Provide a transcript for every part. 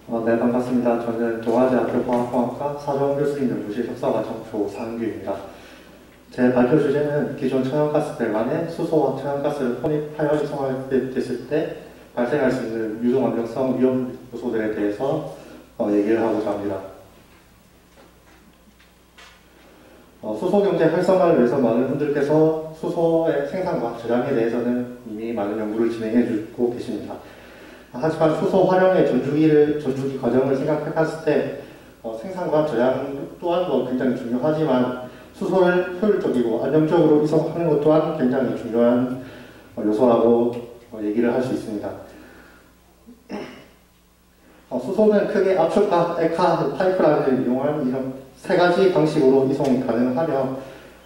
네, 반갑습니다. 저는 동아대학교 화학공학과 사정 교수님 연구실 석사과정 조상규입니다. 제 발표 주제는 기존 천연가스 배관에 수소와 천연가스를 혼입하여 이송하게 됐을 때 발생할 수 있는 유동안정성 위험 요소들에 대해서 얘기를 하고자 합니다. 수소 경제 활성화를 위해서 많은 분들께서 수소의 생산과 저장에 대해서는 이미 많은 연구를 진행해 주고 계십니다. 하지만 수소 활용의 전주기 과정을 생각해봤을 때 생산과 저장 또한 굉장히 중요하지만 수소를 효율적이고 안정적으로 이송하는 것 또한 굉장히 중요한 요소라고 얘기를 할 수 있습니다. 수소는 크게 압축과 액화 파이프라인을 이용한 이런 세 가지 방식으로 이송이 가능하며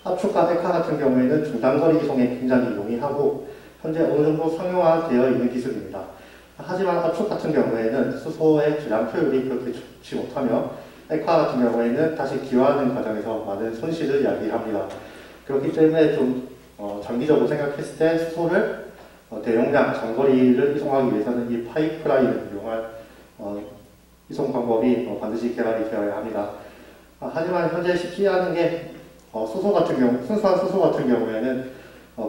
압축과 액화 같은 경우에는 중단거리 이송에 굉장히 용이하고 현재 어느 정도 상용화되어 있는 기술입니다. 하지만 압축 같은 경우에는 수소의 저장 효율이 그렇게 좋지 못하며 액화 같은 경우에는 다시 기화하는 과정에서 많은 손실을 야기합니다. 그렇기 때문에 좀 장기적으로 생각했을 때 수소를 대용량 장거리를 이송하기 위해서는 이 파이프라인을 이용한 이송 방법이 반드시 개발이 되어야 합니다. 하지만 현재 쉽지 않은 게 순수한 수소 같은 경우에는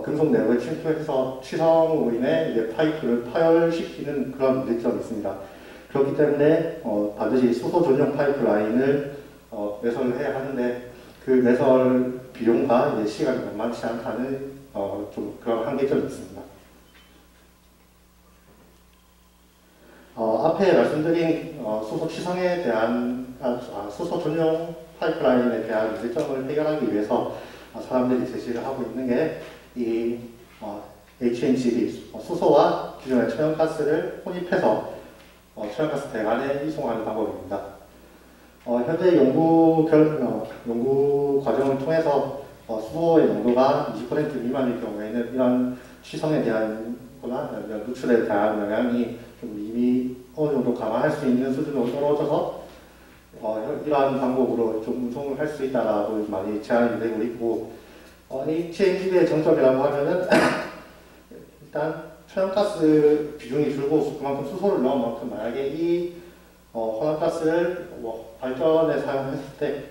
금속 내부에 침투해서 취성으로 인해 이제 파이프를 파열시키는 그런 문제점이 있습니다. 그렇기 때문에 반드시 수소 전용 파이프라인을 매설을 해야 하는데 그 매설 비용과 이제 시간이 만만치 않다는 좀 그런 한계점이 있습니다. 앞에 말씀드린 수소 취성에 대한 수소 전용 파이프라인에 대한 문제점을 해결하기 위해서 사람들이 제시를 하고 있는 게 이 HNGB 수소와 기존의 천연가스를 혼입해서 천연가스 배관에 이송하는 방법입니다. 현재 연구 과정을 통해서 수소의 농도가 20% 미만일 경우에는 이런 취성에 대한 거나 누출에 대한 영향이 좀 이미 어느 정도 감안할 수 있는 수준으로 떨어져서 이러한 방법으로 좀 운송을 할 수 있다라고 많이 제안이 되고 있고 HNGB의 장점이라고 하면은 일단 천연가스 비중이 줄고 그만큼 수소를 넣은 만큼 만약에 이 혼합가스를 발전에 사용했을 때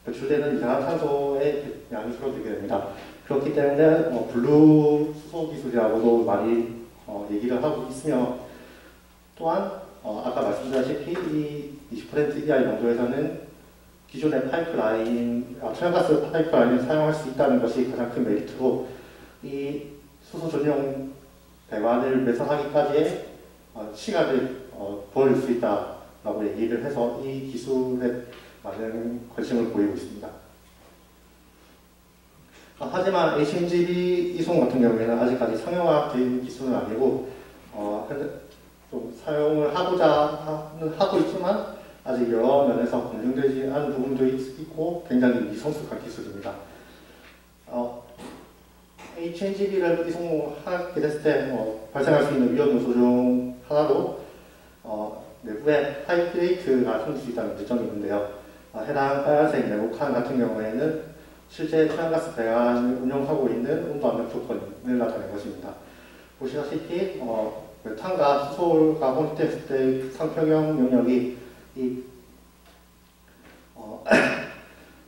배출되는 이산화탄소의 양이 줄어들게 됩니다. 그렇기 때문에 블루 수소 기술이라고도 많이 얘기를 하고 있으며 또한 아까 말씀드렸다시피 이 20% 이하의 농도에서는 기존의 천연가스 파이프라인을 사용할 수 있다는 것이 가장 큰 메리트로 이 수소 전용 배관을 매설하기까지의 시간을 벌일 수 있다라고 얘기를 해서 이 기술에 많은 관심을 보이고 있습니다. 하지만 HNGB 이송 같은 경우에는 아직까지 상용화된 기술은 아니고 좀 사용을 하고 있지만 아직 여러 면에서 검증되지 않은 부분도 있고 굉장히 미성숙한 기술입니다. HNGB를 이송하게 됐을 때 발생할 수 있는 위험 요소 중 하나로 내부에 하이브레이트가 생길 수 있다는 지점이 있는데요. 해당 빨간색 내부 칸 같은 경우에는 실제 천연가스 배관을 운영하고 있는 온도 압력 조건을 나타낸 것입니다. 보시다시피 메탄과 수소가 혼입됐을 때 상평형 영역이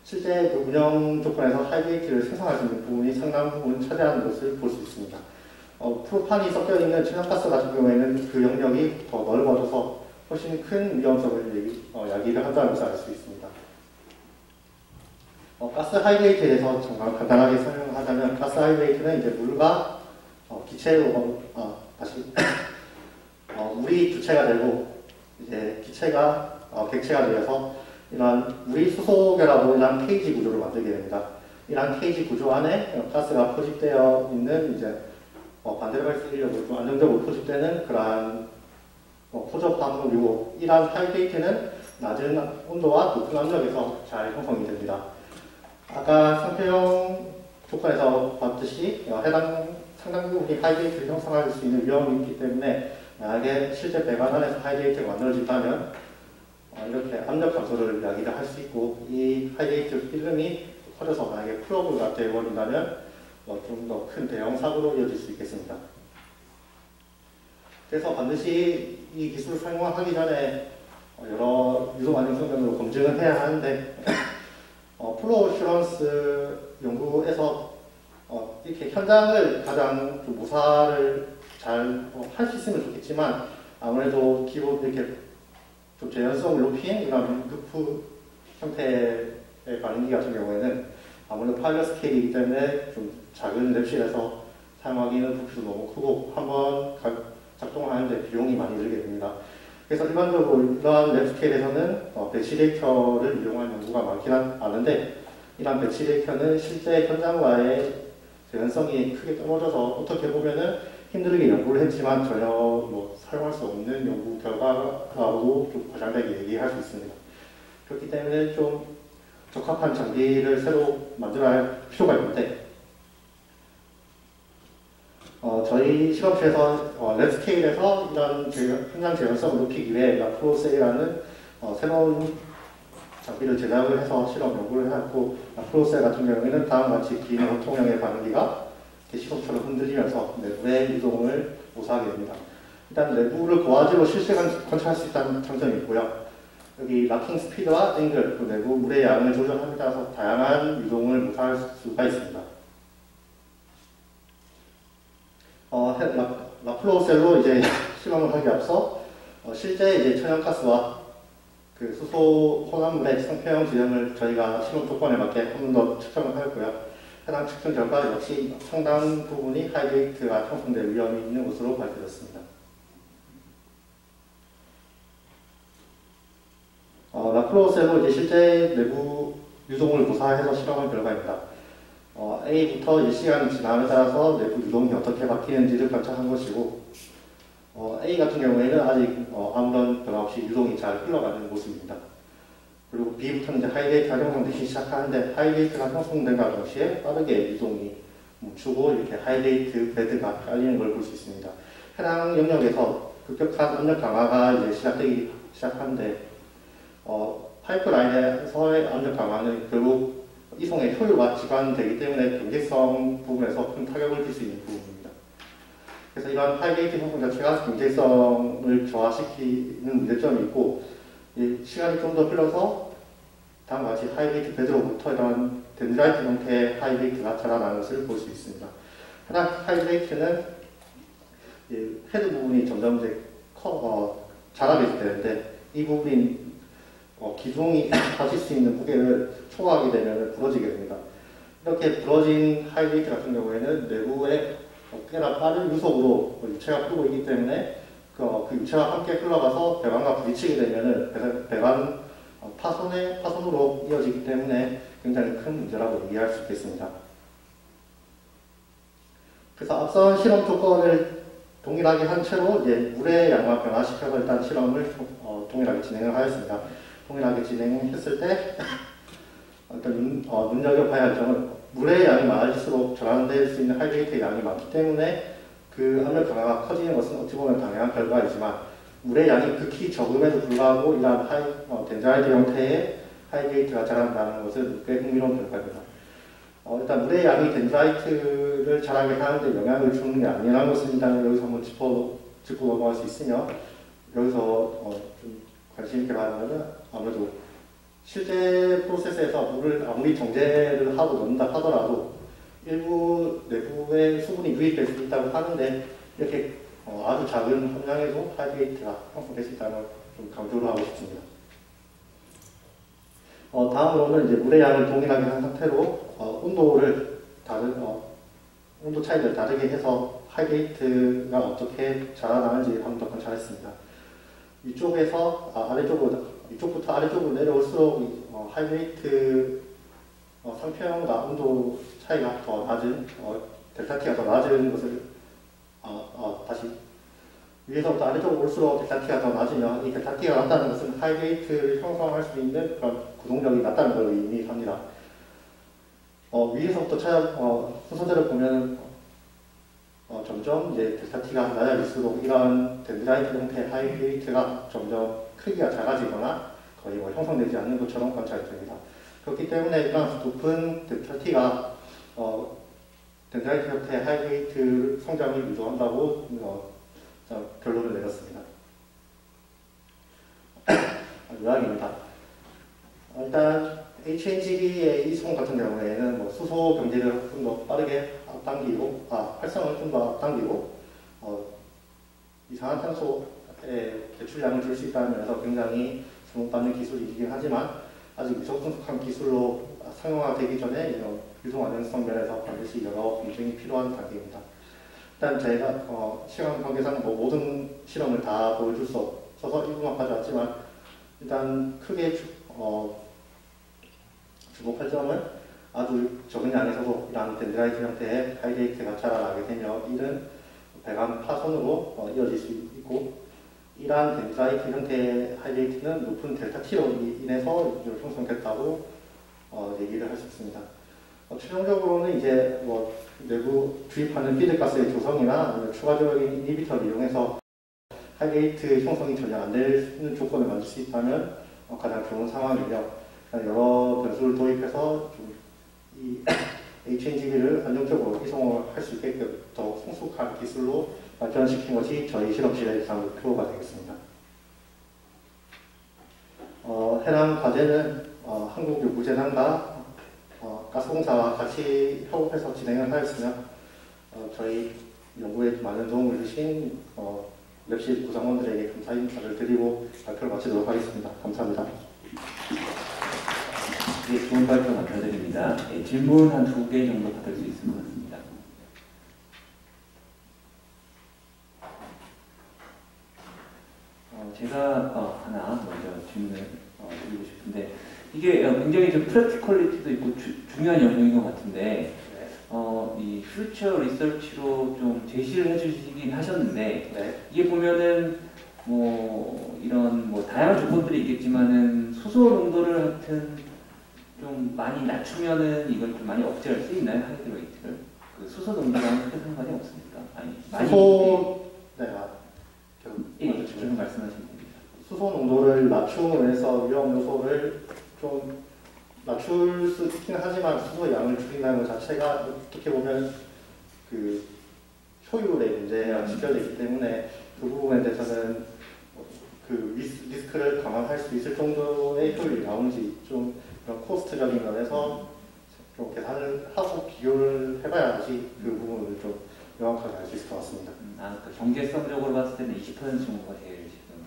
실제 그 운영 조건에서 하이브레이트를 생성할 수 있는 부분이 상당 부분 차지하는 것을 볼 수 있습니다. 프로판이 섞여 있는 천연가스 같은 경우에는 그 영역이 더 넓어져서 훨씬 큰 위험성을 야기를 한다는 것을 알 수 있습니다. 가스 하이브레이트에 대해서 정말 간단하게 설명하자면 가스 하이브레이트는 이제 물과 기체로 물이 주체가 되고 이제 기체가 객체가 되어서 이러한 물이 수소 결합으로 이러한 케이지 구조를 만들게 됩니다. 이러한 케이지 구조 안에 가스가 포집되어 있는 이제 반대로 말씀드리려고 좀 안정적으로 포집되는 그러한 포접 방법이고 이러한 하이브레이트는 낮은 온도와 높은 압력에서 잘 형성이 됩니다. 아까 상표형 조건에서 봤듯이 해당 상당 부분이 하이브레이트를 형성할 수 있는 위험이 있기 때문에 만약에 실제 배관 안에서 하이브레이트가 만들어진다면 이렇게 압력 감소를 야기를 할 수 있고 이 하이브레이트 필름이 커져서 만약에 풀업가 되어버린다면 좀 더 큰 대형 사고로 이어질 수 있겠습니다. 그래서 반드시 이 기술을 사용하기 전에 여러 유동 안정 성면으로 검증을 해야 하는데 플로우 어슈런스 연구에서 이렇게 현장을 가장 좀 모사를 잘 할 수 있으면 좋겠지만 아무래도 기본 이렇게 좀 재현성을 높인 이런 루프 형태의 반응기 같은 경우에는 아무래도 파일럿 스케일이기 때문에 좀 작은 랩실에서 사용하기는 부피도 너무 크고 한번 작동하는데 비용이 많이 들게 됩니다. 그래서 일반적으로 이러한 랩 스케일에서는 배치 데이터를 이용한 연구가 많지는 않은데 이러한 배치 데이터는 실제 현장과의 재현성이 크게 떨어져서 어떻게 보면은 힘들게 연구를 했지만 전혀 사용할 수 없는 연구 결과라고 좀 과장되게 얘기할 수 있습니다. 그렇기 때문에 좀 적합한 장비를 새로 만들어야 할 필요가 있는데 저희 실험실에서 랩 스케일에서 이런 현장 재현성을 높이기 위해 라프로셀이라는 새로운 장비를 제작을 해서 실험 연구를 해놨고 라프로셀 같은 경우에는 다음과 같이 긴 호통형의 반응기가 시소처럼 흔들리면서 내부의 이동을 모사하게 됩니다. 일단 내부를 고화질로 실시간 관찰할 수 있다는 장점이 있고요. 여기 락킹 스피드와 앵글, 그 내부 물의 양을 조절함에 따라서 다양한 이동을 모사할 수가 있습니다. 라플로셀로 이제 실험을 하기 앞서 실제 이제 천연가스와 그 수소 혼합물의 상표형 지점을 저희가 실험 조건에 맞게 한 번 더 측정을 하였고요. 해당 측정 결과 역시 상당 부분이 하이드레이트가 형성될 위험이 있는 것으로 밝혀졌습니다. 라플로셀로 이제 실제 내부 유동을 모사해서 실험한 결과입니다. A부터 이제 시간이 지남에 따라서 내부 유동이 어떻게 바뀌는지를 관찰한 것이고, A 같은 경우에는 아직 아무런 변화 없이 유동이 잘 흘러가는 모습입니다. 그리고 B부터는 이제 하이드레이트가 형성되기 시작하는데 하이드레이트가 형성된과 동시에 빠르게 유동이 멈추고 이렇게 하이드레이트 베드가 깔리는 걸 볼 수 있습니다. 해당 영역에서 급격한 압력 강화가 이제 시작되기 시작하는데 파이프라인에서의 압력 강화는 결국 이송의 효율과 지관되기 때문에 경제성 부분에서 큰 타격을 줄 수 있는 부분입니다. 그래서 이러한 하이드레이트 형성 자체가 경제성을 저하시키는 문제점이 있고 시간이 좀 더 흘러서 다음과 같이 하이드레이트 베드로부터 이런 덴드라이트 형태의 하이드레이트가 자라나는 것을 볼 수 있습니다. 해당 하이드레이트는 헤드 부분이 점점 이제 자라게 되는데 이 부분이 기둥이 가질 수 있는 무게를 초과하게 되면 부러지게 됩니다. 이렇게 부러진 하이드레이트 같은 경우에는 내부에 꽤나 빠른 유속으로 유체가 흐르고 있기 때문에 그 유체와 함께 흘러가서 배관과 부딪히게 되면 배관 파손으로 이어지기 때문에 굉장히 큰 문제라고 이해할 수 있겠습니다. 그래서 앞선 실험 조건을 동일하게 한 채로 이제 물의 양만 변화시켜서 일단 실험을 동일하게 진행을 하였습니다. 동일하게 진행했을 때 일단 눈여겨봐야 할 점은 물의 양이 많아질수록 전환될 수 있는 하이드레이트의 양이 많기 때문에 그 압력 강화가 커지는 것은 어찌 보면 당연한 결과이지만 물의 양이 극히 적음에도 불구하고 이러한 덴드라이트 형태의 하이드레이트가 자란다는 것은 꽤 흥미로운 결과입니다. 일단 물의 양이 덴드라이트를 자라게 하는데 영향을 주는 게 아니라는 것은 일단 여기서 한번 짚고 넘어갈 수 있으며 여기서 좀 관심 있게 봐야 하면 아무래도 실제 프로세스에서 물을 아무리 정제를 하고 넣는다 하더라도 일부 내부에 수분이 유입될 수 있다고 하는데 이렇게 아주 작은 함량에도 하이드레이트가 형성될 수 있다는 걸 좀 강조를 하고 싶습니다. 다음으로는 이제 물의 양을 동일하게 한 상태로 온도 차이를 다르게 해서 하이드레이트가 어떻게 자라나는지 한번 더 관찰했습니다. 이쪽부터 아래쪽으로 내려올수록 하이드레이트 상표형과 온도 차이가 더 낮은 델타-T가 더 낮은 것을 다시 위에서부터 아래쪽으로 올수록 델타-T가 더 낮으면 이 델타-T가 낮다는 것은 하이드레이트를 형성할 수 있는 그런 구동력이 낮다는 걸 의미합니다. 위에서부터 순서대로 보면 점점 이제 델타-T가 낮아질수록 이런 덴드라이트 형태의 하이드레이트가 점점 크기가 작아지거나 거의 형성되지 않는 것처럼 관찰이 됩니다. 그렇기 때문에 이런 높은 델타-T가 덴드라이트 형태의 하이드레이트 성장을 유도한다고 결론을 내렸습니다. 요약입니다. 일단 HNGB의 이송 같은 경우에는 뭐 수소 경제를 좀 더 빠르게 앞당기고, 활성을 좀 더 앞당기고, 이산화탄소의 배출량을 줄 수 있다는 면에서 굉장히 주목받는 기술이긴 하지만 아직 미성숙한 기술로 상용화되기 전에 이런 유통 안정성 면에서 반드시 여러 검증이 필요한 단계입니다. 일단 제가 시간 관계상 뭐 모든 실험을 다 보여줄 수 없어서 일부만 가져왔지만 일단 크게 주목할 점은 아주 적은 양에서도 이러한 덴드라이트 형태의 하이데이트가 자라나게 되며 이는 배관 파손으로 이어질 수 있고 이러한 덴드라이트 형태의 하이데이트는 높은 델타 T로 인해서 형성됐다고 얘기를 할 수 있습니다. 최종적으로는 이제 뭐 내부 주입하는 피드가스의 조성이나 아니면 추가적인 이니비터를 이용해서 하이데이트 형성이 전혀 안 되는 조건을 만들 수 있다면 가장 좋은 상황이며 여러 변수를 도입해서 좀 이 HNGB를 안정적으로 이송을 할 수 있게끔 더 성숙한 기술로 발전시킨 것이 저희 실험실의 가장 목표가 되겠습니다. 해당 과제는 한국연구재단과 가스공사와 같이 협업해서 진행을 하였으며 저희 연구에 많은 도움을 주신 랩실 구성원들에게 감사 인사를 드리고 발표를 마치도록 하겠습니다. 감사합니다. 네, 좋은 발표 감사드립니다. 네, 질문 한 2개 정도 받을 수 있을 것 같습니다. 제가 하나 먼저 질문을 드리고 싶은데 이게 굉장히 좀 프랙티컬리티도 있고 중요한 영역인 것 같은데 이 퓨처 리서치로 좀 제시를 해주시긴 하셨는데 이게 보면은 뭐 이런 뭐 다양한 조건들이 있겠지만은 수소 농도를 하여튼 좀 많이 낮추면은 이걸 좀 많이 억제할 수 있나요? 하이드레이트를? 그 수소 농도랑 크게 상관이 없습니까? 아니 많이 좀 말씀하시면 됩니다. 수소 농도를 낮춤으로 해서 위험 요소를 좀 낮출 수 있긴 하지만 수소 양을 줄인다는 것 자체가 어떻게 보면 그 효율의 문제랑 직결되기 때문에 그 부분에 대해서는 그 리스크를 감안할 수 있을 정도의 효율이 나오는지 좀 그런 코스트적인 면에서 좀 계산을 하고 비교를 해봐야지 그 부분을 좀 명확하게 알 수 있을 것 같습니다. 그 경제성적으로 봤을 때는 20% 정도가 제일 지금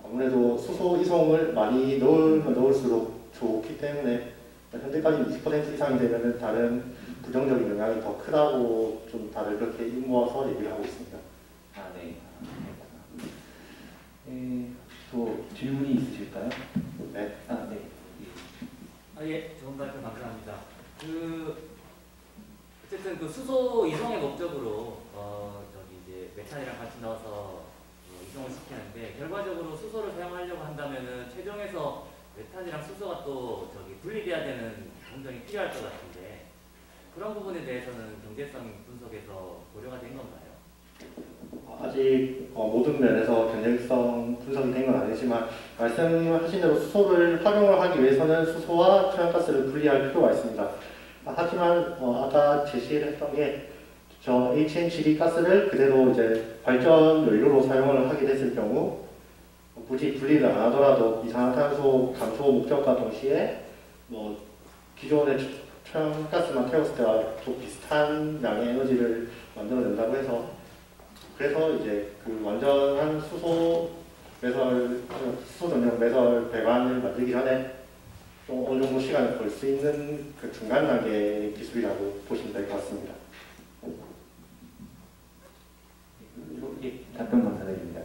아무래도 수소 이송을 많이 넣으면 넣을수록 좋기 때문에 현재까지 20% 이상이 되면 다른 부정적인 영향이 더 크다고 좀 다들 그렇게 입모아서 얘기를 하고 있습니다. 네. 또 질문이 있으실까요? 네. 네. 예, 좋은 발표 감사합니다. 어쨌든 그 수소 이송의 목적으로 이제 메탄이랑 같이 넣어서 이송을 시키는데 결과적으로 수소를 사용하려고 한다면은 최종에서 메탄이랑 수소가 또 분리돼야 되는 공정이 필요할 것 같은데 그런 부분에 대해서는 경제성 분석에서 고려가 된 건가요? 아직 모든 면에서 경쟁성 분석이 된 건 아니지만 말씀하신 대로 수소를 활용을 하기 위해서는 수소와 천연가스를 분리할 필요가 있습니다. 하지만 아까 제시를 했던 게 저 HNGB 가스를 그대로 이제 발전 연료로 사용을 하게 됐을 경우 굳이 분리를 안 하더라도 이산화탄소 감소 목적과 동시에 뭐 기존의 천연가스만 태웠을 때와 또 비슷한 양의 에너지를 만들어낸다고 해서 그래서 이제 그 완전한 수소 전용 매설 배관을 만들기 전에 좀 어느 정도 시간을 걸 수 있는 그 중간 단계의 기술이라고 보시면 될 것 같습니다. 답변 감사드립니다.